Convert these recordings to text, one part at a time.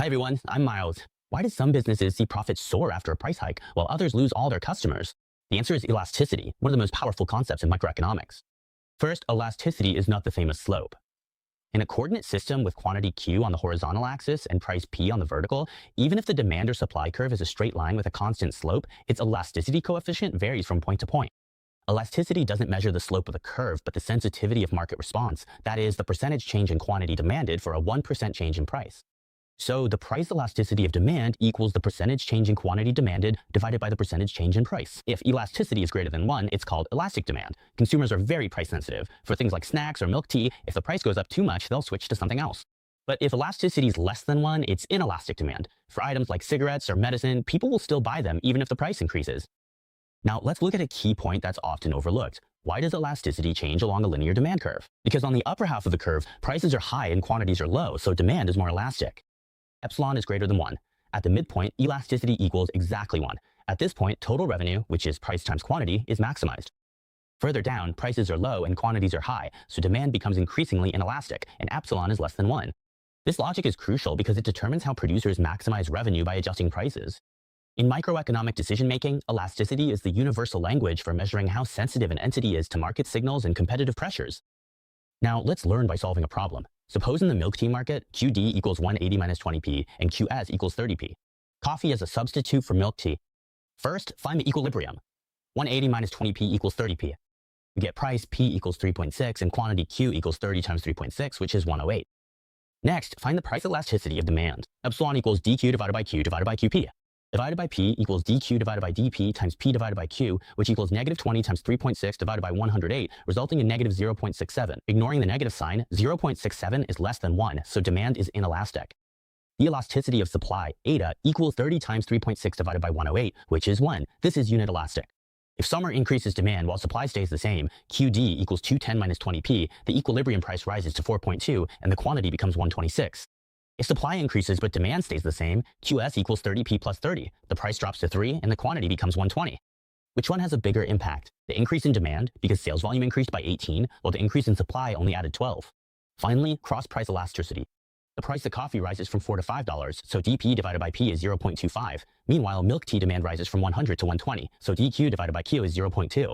Hi everyone, I'm Miles. Why do some businesses see profits soar after a price hike while others lose all their customers? The answer is elasticity, one of the most powerful concepts in microeconomics. First, elasticity is not the famous slope. In a coordinate system with quantity Q on the horizontal axis and price P on the vertical, even if the demand or supply curve is a straight line with a constant slope, its elasticity coefficient varies from point to point. Elasticity doesn't measure the slope of the curve, but the sensitivity of market response, that is, the percentage change in quantity demanded for a 1% change in price. So the price elasticity of demand equals the percentage change in quantity demanded divided by the percentage change in price. If elasticity is greater than 1, it's called elastic demand. Consumers are very price sensitive. For things like snacks or milk tea, if the price goes up too much, they'll switch to something else. But if elasticity is less than 1, it's inelastic demand. For items like cigarettes or medicine, people will still buy them even if the price increases. Now let's look at a key point that's often overlooked. Why does elasticity change along a linear demand curve? Because on the upper half of the curve, prices are high and quantities are low, so demand is more elastic. Epsilon is greater than 1. At the midpoint, elasticity equals exactly 1. At this point, total revenue, which is price times quantity, is maximized. Further down, prices are low and quantities are high, so demand becomes increasingly inelastic, and epsilon is less than 1. This logic is crucial because it determines how producers maximize revenue by adjusting prices. In microeconomic decision-making, elasticity is the universal language for measuring how sensitive an entity is to market signals and competitive pressures. Now, let's learn by solving a problem. Suppose in the milk tea market, QD equals 180 minus 20p and QS equals 30p. Coffee is a substitute for milk tea. First, find the equilibrium. 180 minus 20p equals 30p. We get price P equals 3.6 and quantity Q equals 30 times 3.6, which is 108. Next, find the price elasticity of demand. Epsilon equals dQ divided by Q divided by QP. Divided by P equals dQ divided by dP times P divided by Q, which equals negative 20 times 3.6 divided by 108, resulting in negative 0.67. Ignoring the negative sign, 0.67 is less than 1, so demand is inelastic. The elasticity of supply, eta, equals 30 times 3.6 divided by 108, which is 1. This is unit elastic. If summer increases demand while supply stays the same, QD equals 210 minus 20p, the equilibrium price rises to 4.2 and the quantity becomes 126. If supply increases but demand stays the same, QS equals 30p plus 30. The price drops to 3 and the quantity becomes 120. Which one has a bigger impact? The increase in demand, because sales volume increased by 18, while the increase in supply only added 12. Finally, cross-price elasticity. The price of coffee rises from $4 to $5, so dP divided by P is 0.25. Meanwhile, milk tea demand rises from 100 to 120, so dQ divided by Q is 0.2.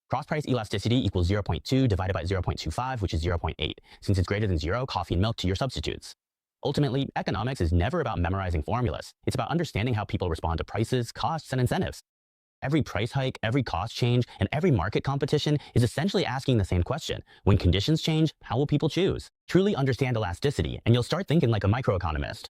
Cross-price elasticity equals 0.2 divided by 0.25, which is 0.8. Since it's greater than 0, coffee and milk tea are substitutes. Ultimately, economics is never about memorizing formulas. It's about understanding how people respond to prices, costs, and incentives. Every price hike, every cost change, and every market competition is essentially asking the same question. When conditions change, how will people choose? Truly understand elasticity, and you'll start thinking like a microeconomist.